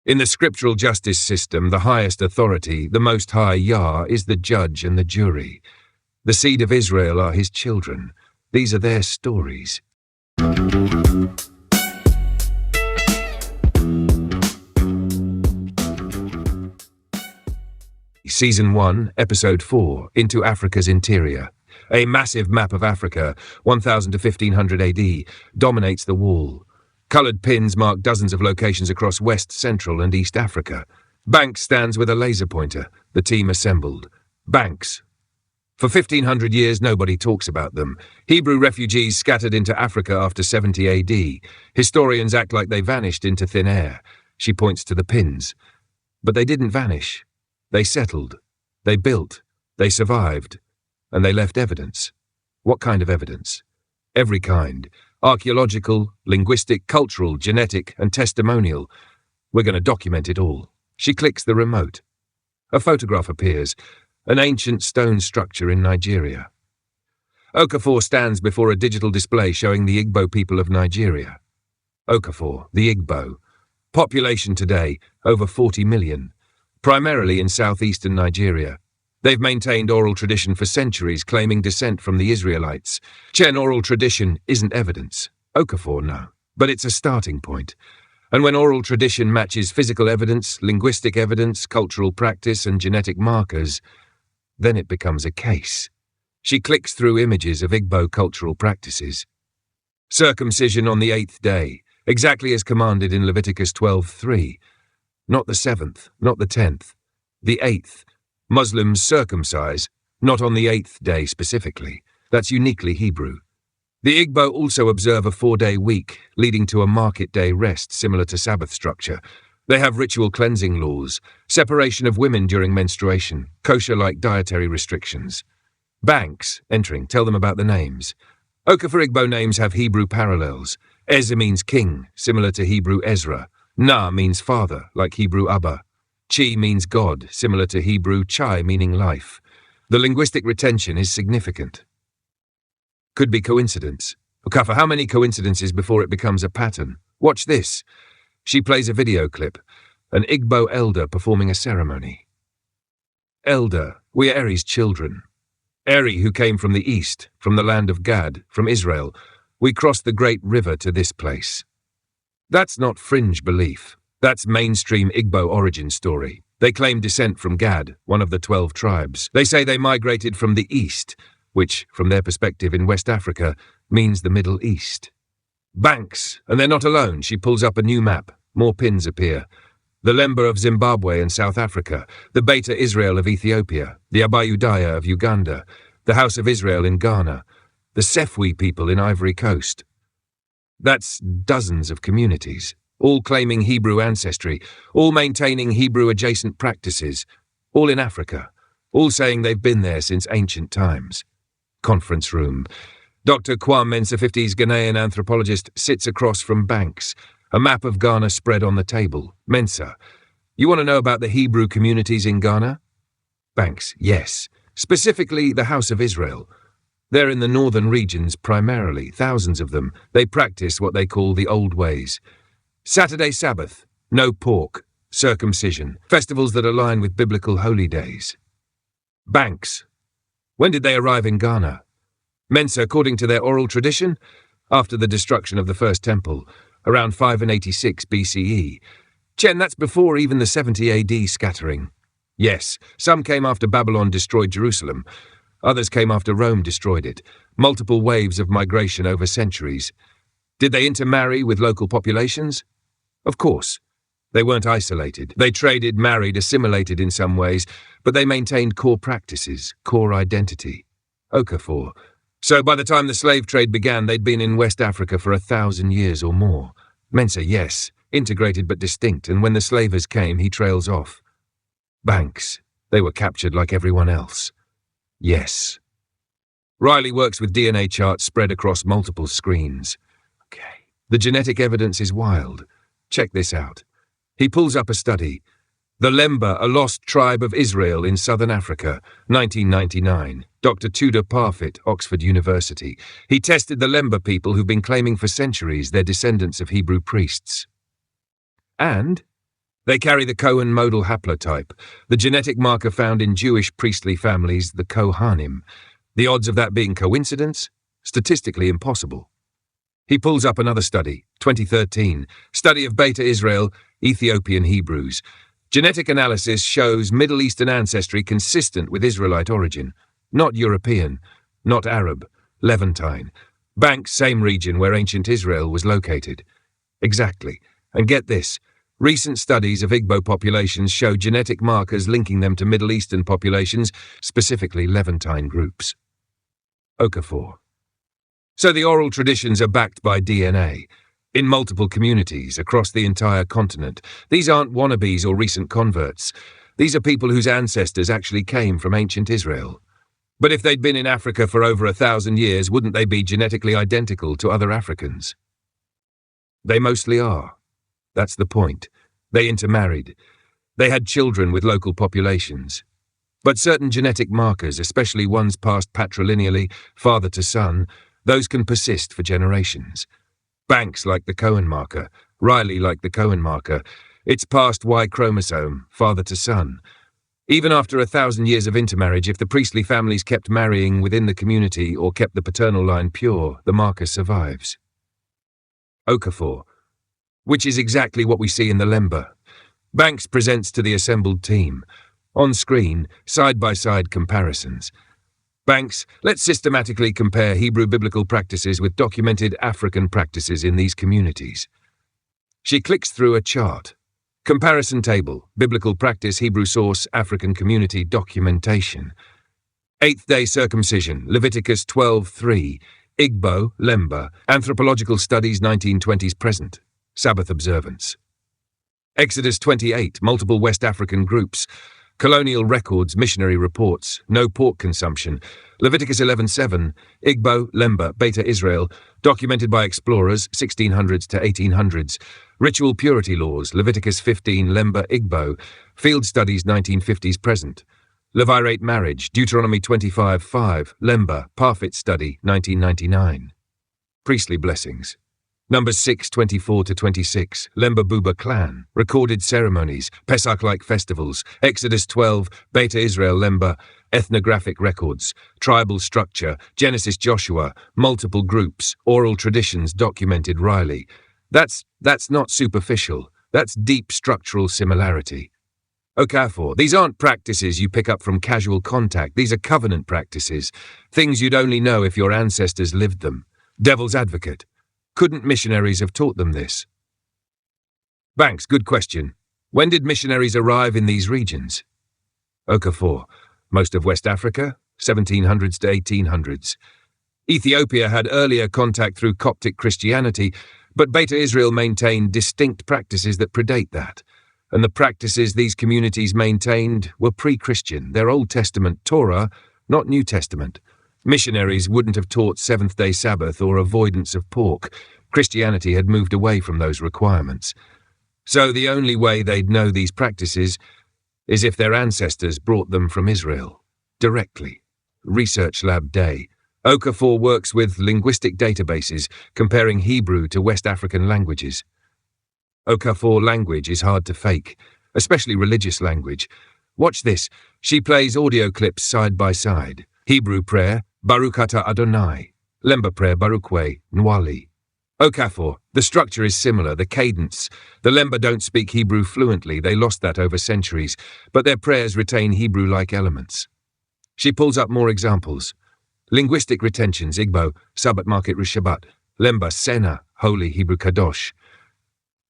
In the scriptural justice system, the highest authority, the Most High Yah, is the judge and the jury. The seed of Israel are his children. These are their stories. Season 1, Episode 4, Into Africa's Interior. A massive map of Africa, 1000 to 1500 AD, dominates the wall. Coloured pins mark dozens of locations across West, Central and East Africa. Banks stands with a laser pointer, the team assembled. Banks. For 1500 years nobody talks about them. Hebrew refugees scattered into Africa after 70 AD. Historians act like they vanished into thin air. She points to the pins. But they didn't vanish. They settled. They built. They survived. And they left evidence. What kind of evidence? Every kind. Archaeological, linguistic, cultural, genetic, and testimonial. We're going to document it all. She clicks the remote. A photograph appears. An ancient stone structure in Nigeria. Okafor stands before a digital display showing the Igbo people of Nigeria. Okafor, the Igbo. Population today, over 40 million. Primarily in southeastern Nigeria. They've maintained oral tradition for centuries, claiming descent from the Israelites. Chen, oral tradition isn't evidence. Okafor, no. But it's a starting point. And when oral tradition matches physical evidence, linguistic evidence, cultural practice, and genetic markers, then it becomes a case. She clicks through images of Igbo cultural practices. Circumcision on the 8th day, exactly as commanded in Leviticus 12:3. Not the 7th, not the 10th. The 8th. Muslims circumcise, not on the 8th day specifically. That's uniquely Hebrew. The Igbo also observe a 4-day week, leading to a market day rest similar to Sabbath structure. They have ritual cleansing laws, separation of women during menstruation, kosher-like dietary restrictions. Banks, entering, tell them about the names. Okafor Igbo names have Hebrew parallels. Eze means king, similar to Hebrew Ezra. Na means father, like Hebrew Abba. Chi means God, similar to Hebrew Chai, meaning life. The linguistic retention is significant. Could be coincidence. Okafor, how many coincidences before it becomes a pattern? Watch this. She plays a video clip. An Igbo elder performing a ceremony. Elder, we are Eri's children. Eri, who came from the east, from the land of Gad, from Israel. We crossed the great river to this place. That's not fringe belief. That's mainstream Igbo origin story. They claim descent from Gad, one of the 12 tribes. They say they migrated from the east, which, from their perspective in West Africa, means the Middle East. Banks, and they're not alone. She pulls up a new map. More pins appear. The Lemba of Zimbabwe and South Africa, the Beta Israel of Ethiopia, the Abayudaya of Uganda, the House of Israel in Ghana, the Sefwi people in Ivory Coast. That's dozens of communities. All claiming Hebrew ancestry, all maintaining Hebrew-adjacent practices, all in Africa, all saying they've been there since ancient times. Conference room. Dr. Kwame Mensah-50's Ghanaian anthropologist sits across from Banks, a map of Ghana spread on the table. Mensah, you want to know about the Hebrew communities in Ghana? Banks, yes. Specifically, the House of Israel. They're in the northern regions primarily, thousands of them. They practice what they call the old ways. Saturday Sabbath, no pork, circumcision, festivals that align with biblical holy days. Banks. When did they arrive in Ghana? Mensah, according to their oral tradition, after the destruction of the First Temple, around 586 BCE. Chen, that's before even the 70 AD scattering. Yes, some came after Babylon destroyed Jerusalem. Others came after Rome destroyed it. Multiple waves of migration over centuries. Did they intermarry with local populations? Of course. They weren't isolated. They traded, married, assimilated in some ways, but they maintained core practices, core identity. Okafor. So by the time the slave trade began, they'd been in West Africa for 1,000 years or more. Mensah, yes, integrated but distinct, and when the slavers came, he trails off. Banks. They were captured like everyone else. Yes. Riley works with DNA charts spread across multiple screens. Okay. The genetic evidence is wild. Check this out. He pulls up a study. The Lemba, a lost tribe of Israel in southern Africa, 1999. Dr. Tudor Parfit, Oxford University. He tested the Lemba people who've been claiming for centuries they're descendants of Hebrew priests. And They carry the Cohen Modal Haplotype, the genetic marker found in Jewish priestly families, the Kohanim. The odds of that being coincidence? Statistically impossible. He pulls up another study, 2013, study of Beta Israel, Ethiopian Hebrews. Genetic analysis shows Middle Eastern ancestry consistent with Israelite origin. Not European, not Arab, Levantine. Banks, same region where ancient Israel was located. Exactly. And get this, recent studies of Igbo populations show genetic markers linking them to Middle Eastern populations, specifically Levantine groups. Okafor. So the oral traditions are backed by DNA. In multiple communities across the entire continent. These aren't wannabes or recent converts. These are people whose ancestors actually came from ancient Israel. But if they'd been in Africa for over 1,000 years, wouldn't they be genetically identical to other Africans? They mostly are. That's the point. They intermarried. They had children with local populations. But certain genetic markers, especially ones passed patrilineally, father to son, those can persist for generations. Banks like the Cohen marker, Riley like the Cohen marker. It's passed Y chromosome, father to son. Even after 1,000 years of intermarriage, if the priestly families kept marrying within the community or kept the paternal line pure, the marker survives. Okafor, which is exactly what we see in the Lemba. Banks presents to the assembled team. On screen, side-by-side comparisons. Banks, let's systematically compare Hebrew biblical practices with documented African practices in these communities. She clicks through a chart. Comparison table, biblical practice, Hebrew source, African community documentation. Eighth-day circumcision, Leviticus 12:3, Igbo, Lemba, anthropological studies 1920s present, Sabbath observance. Exodus 28, multiple West African groups, colonial records, missionary reports, no pork consumption, Leviticus 11:7, Igbo, Lemba, Beta Israel, documented by explorers, 1600s to 1800s, ritual purity laws, Leviticus 15, Lemba, Igbo, field studies 1950s present, Levirate marriage, Deuteronomy 25:5, Lemba, Parfit study, 1999. Priestly blessings. Numbers 6:24 to 26, Lemba Buba clan, recorded ceremonies, Pesach-like festivals, Exodus 12, Beta Israel Lemba, ethnographic records, tribal structure, Genesis Joshua, multiple groups, oral traditions documented Riley. That's not superficial, that's deep structural similarity. Okafor, these aren't practices you pick up from casual contact, these are covenant practices, things you'd only know if your ancestors lived them. Devil's advocate. Couldn't missionaries have taught them this? Banks, good question. When did missionaries arrive in these regions? Okafor, most of West Africa, 1700s to 1800s. Ethiopia had earlier contact through Coptic Christianity, but Beta Israel maintained distinct practices that predate that. And the practices these communities maintained were pre-Christian, their Old Testament Torah, not New Testament. Missionaries wouldn't have taught seventh-day Sabbath or avoidance of pork. Christianity had moved away from those requirements. So the only way they'd know these practices is if their ancestors brought them from Israel, directly. Research Lab Day. Okafor works with linguistic databases, comparing Hebrew to West African languages. Okafor language is hard to fake, especially religious language. Watch this. She plays audio clips side by side. Hebrew prayer, Baruch Atah Adonai. Lemba prayer, Baruchwe, Nwali. Okafor, the structure is similar, the cadence. The Lemba don't speak Hebrew fluently, they lost that over centuries, but their prayers retain Hebrew-like elements. She pulls up more examples. Linguistic retentions, Igbo, Sabbath market Rishabat. Lemba, Sena, holy, Hebrew Kadosh.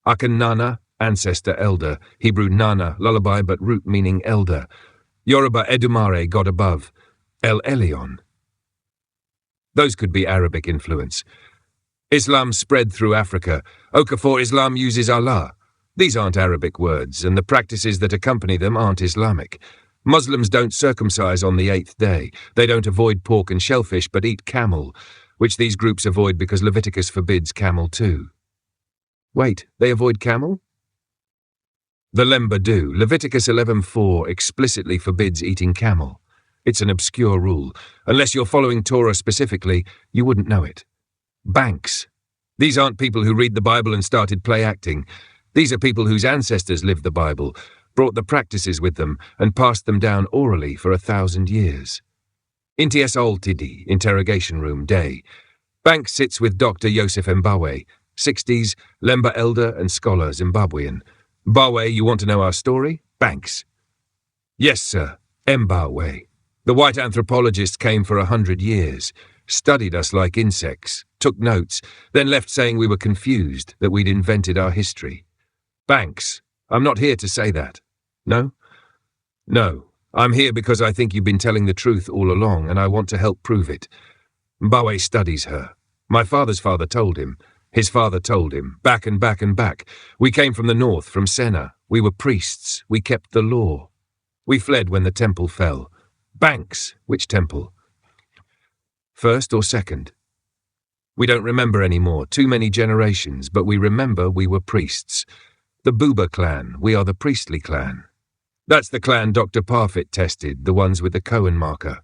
Akan Nana, ancestor, elder. Hebrew Nana, lullaby but root meaning elder. Yoruba Edumare, God above. El Elyon. Those could be Arabic influence. Islam spread through Africa. Okafor, Islam uses Allah. These aren't Arabic words, and the practices that accompany them aren't Islamic. Muslims don't circumcise on the 8th day. They don't avoid pork and shellfish, but eat camel, which these groups avoid because Leviticus forbids camel too. Wait, they avoid camel? The Lemba do. Leviticus 11:4 explicitly forbids eating camel. It's an obscure rule. Unless you're following Torah specifically, you wouldn't know it. Banks. These aren't people who read the Bible and started play acting. These are people whose ancestors lived the Bible, brought the practices with them, and passed them down orally for 1,000 years. Inti Oltidi, interrogation room, day. Banks sits with Dr. Joseph Mbawe, 60s, Lemba elder and scholar, Zimbabwean. Mbawe, you want to know our story? Banks. Yes, sir. Mbawe. The white anthropologists came for 100 years, studied us like insects, took notes, then left saying we were confused, that we'd invented our history. Banks, I'm not here to say that. No? No. I'm here because I think you've been telling the truth all along, and I want to help prove it. Mbawe studies her. My father's father told him. His father told him. Back and back and back. We came from the north, from Senna. We were priests. We kept the law. We fled when the temple fell. Banks, which temple? First or second? We don't remember anymore, too many generations, but we remember we were priests. The Buba clan, we are the priestly clan. That's the clan Dr. Parfit tested, the ones with the Cohen marker.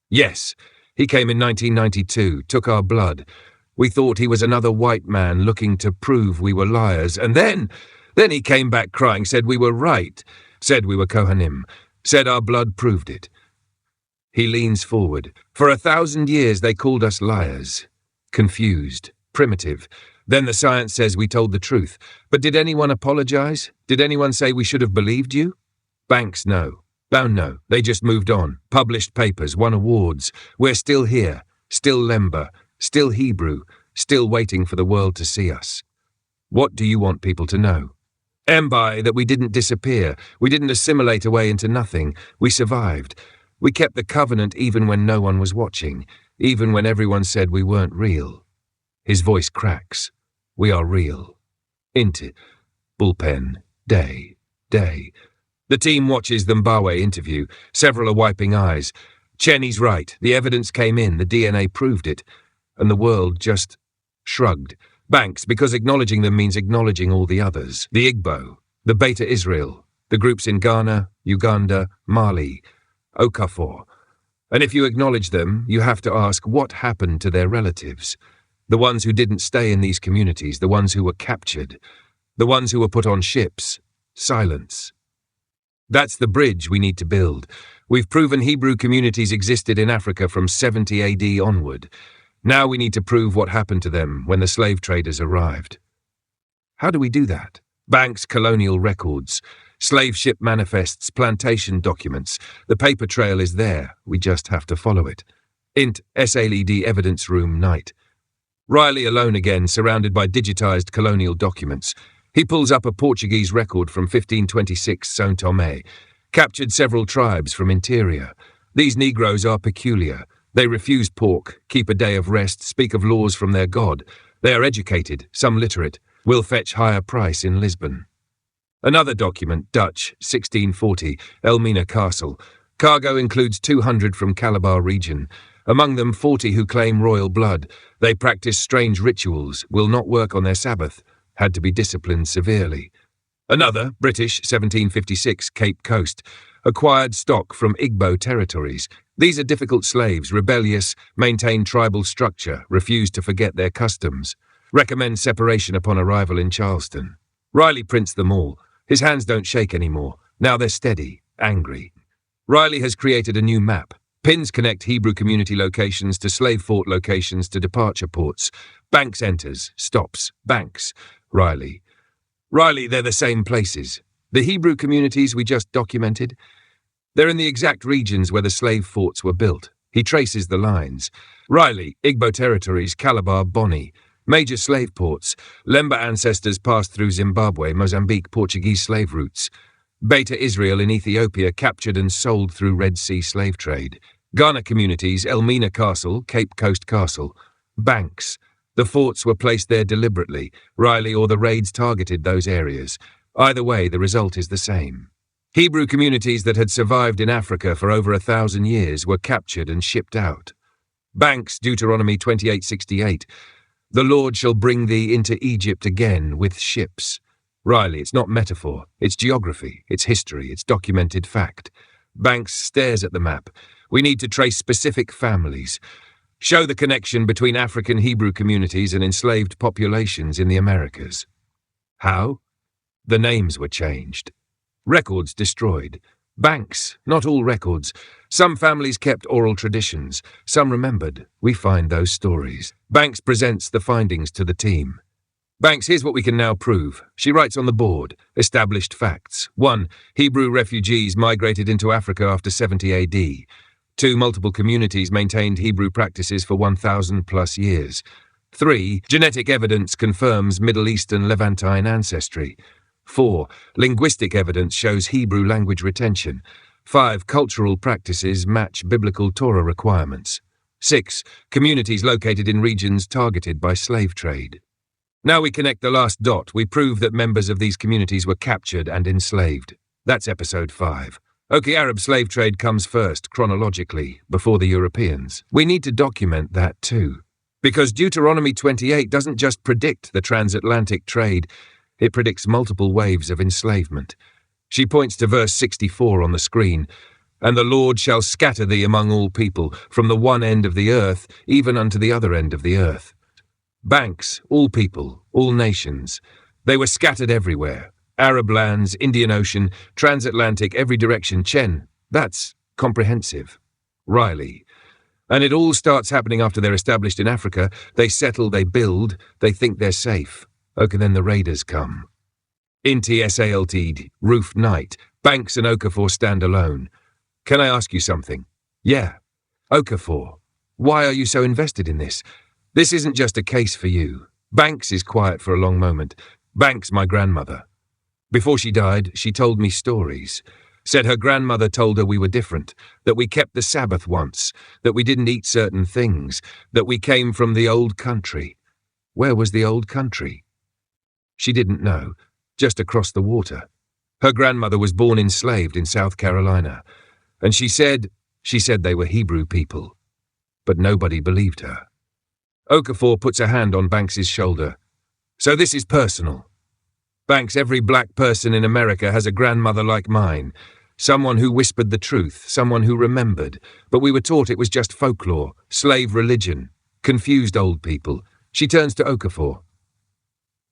Yes, he came in 1992, took our blood. We thought he was another white man looking to prove we were liars, and then he came back crying, said we were right, said we were Kohanim, said our blood proved it. He leans forward. For 1,000 years they called us liars. Confused, primitive. Then the science says we told the truth. But did anyone apologize? Did anyone say we should have believed you? Banks, no. Oh, no. They just moved on. Published papers, won awards. We're still here. Still Lemba. Still Hebrew. Still waiting for the world to see us. What do you want people to know? Mbai, that we didn't disappear. We didn't assimilate away into nothing. We survived. We kept the covenant even when no one was watching, even when everyone said we weren't real. His voice cracks. We are real. Inti. Bullpen. Day. The team watches the Mbawe interview. Several are wiping eyes. Cheney's right. The evidence came in. The DNA proved it. And the world just shrugged. Banks, because acknowledging them means acknowledging all the others. The Igbo. The Beta Israel. The groups in Ghana, Uganda, Mali, Okafor. And if you acknowledge them, you have to ask what happened to their relatives. The ones who didn't stay in these communities, the ones who were captured, the ones who were put on ships. Silence. That's the bridge we need to build. We've proven Hebrew communities existed in Africa from 70 AD onward. Now we need to prove what happened to them when the slave traders arrived. How do we do that? Banks, colonial records, slave ship manifests, plantation documents. The paper trail is there. We just have to follow it. Int. SLED evidence room, night. Riley alone again, surrounded by digitized colonial documents. He pulls up a Portuguese record from 1526 São Tomé. Captured several tribes from interior. These Negroes are peculiar. They refuse pork, keep a day of rest, speak of laws from their god. They are educated, some literate, will fetch higher price in Lisbon. Another document, Dutch, 1640, Elmina Castle. Cargo includes 200 from Calabar region. Among them 40 who claim royal blood. They practice strange rituals, will not work on their Sabbath, had to be disciplined severely. Another, British, 1756, Cape Coast. Acquired stock from Igbo territories. These are difficult slaves, rebellious, maintain tribal structure, refuse to forget their customs. Recommend separation upon arrival in Charleston. Riley prints them all. His hands don't shake anymore. Now they're steady, angry. Riley has created a new map. Pins connect Hebrew community locations to slave fort locations to departure ports. Banks enters, stops, Banks. Riley, they're the same places. The Hebrew communities we just documented, they're in the exact regions where the slave forts were built. He traces the lines. Riley, Igbo territories, Calabar, Bonny. Major slave ports. Lemba ancestors passed through Zimbabwe, Mozambique, Portuguese slave routes. Beta Israel in Ethiopia captured and sold through Red Sea slave trade. Ghana communities, Elmina Castle, Cape Coast Castle. Banks. The forts were placed there deliberately. Riley or the raids targeted those areas. Either way, the result is the same. Hebrew communities that had survived in Africa for over 1,000 years were captured and shipped out. Banks, Deuteronomy 28:68. The Lord shall bring thee into Egypt again with ships. Riley, it's not metaphor, it's geography, it's history, it's documented fact. Banks stares at the map. We need to trace specific families. Show the connection between African Hebrew communities and enslaved populations in the Americas. How? The names were changed. Records destroyed. Banks, not all records. Some families kept oral traditions. Some remembered. We find those stories. Banks presents the findings to the team. Banks, here's what we can now prove. She writes on the board. Established facts. 1. Hebrew refugees migrated into Africa after 70 AD. 2. Multiple communities maintained Hebrew practices for 1,000 plus years. 3. Genetic evidence confirms Middle Eastern Levantine ancestry. 4. Linguistic evidence shows Hebrew language retention. 5. Cultural practices match biblical Torah requirements. 6. Communities located in regions targeted by slave trade. Now we connect the last dot. We prove that members of these communities were captured and enslaved. That's episode 5. Okay, Arab slave trade comes first, chronologically, before the Europeans. We need to document that too. Because Deuteronomy 28 doesn't just predict the transatlantic trade, it predicts multiple waves of enslavement. She points to verse 64 on the screen. And the Lord shall scatter thee among all people, from the one end of the earth, even unto the other end of the earth. Banks, all people, all nations. They were scattered everywhere. Arab lands, Indian Ocean, transatlantic, every direction. Chen, that's comprehensive. Riley. And it all starts happening after they're established in Africa. They settle, they build, they think they're safe. Okay, then the raiders come. Inti Salt, Roof Night, Banks and Okafor stand alone. Can I ask you something? Yeah. Okafor, why are you so invested in this? This isn't just a case for you. Banks is quiet for a long moment. Banks, my grandmother. Before she died, she told me stories. Said her grandmother told her we were different, that we kept the Sabbath once, that we didn't eat certain things, that we came from the old country. Where was the old country? She didn't know, just across the water. Her grandmother was born enslaved in South Carolina, and she said they were Hebrew people. But nobody believed her. Okafor puts a hand on Banks's shoulder. So this is personal. Banks, every black person in America has a grandmother like mine. Someone who whispered the truth, someone who remembered. But we were taught it was just folklore, slave religion, confused old people. She turns to Okafor.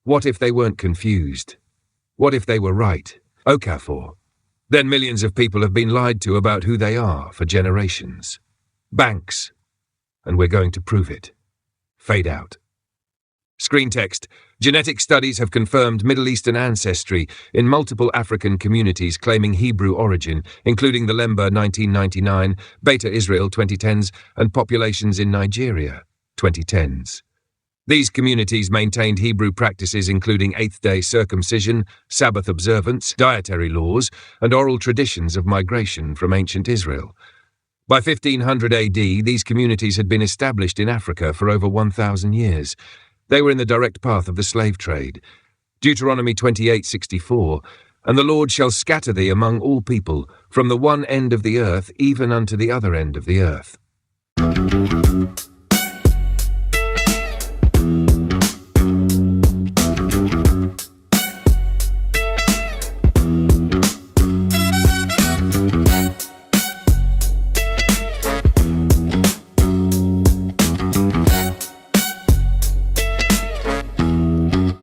What if they weren't confused? What if they were right? Okafor. Then millions of people have been lied to about who they are for generations. Banks. And we're going to prove it. Fade out. Screen text. Genetic studies have confirmed Middle Eastern ancestry in multiple African communities claiming Hebrew origin, including the Lemba 1999, Beta Israel 2010s, and populations in Nigeria 2010s. These communities maintained Hebrew practices including eighth-day circumcision, Sabbath observance, dietary laws, and oral traditions of migration from ancient Israel. By 1500 AD, these communities had been established in Africa for over 1,000 years. They were in the direct path of the slave trade. Deuteronomy 28:64, and the Lord shall scatter thee among all people, from the one end of the earth even unto the other end of the earth.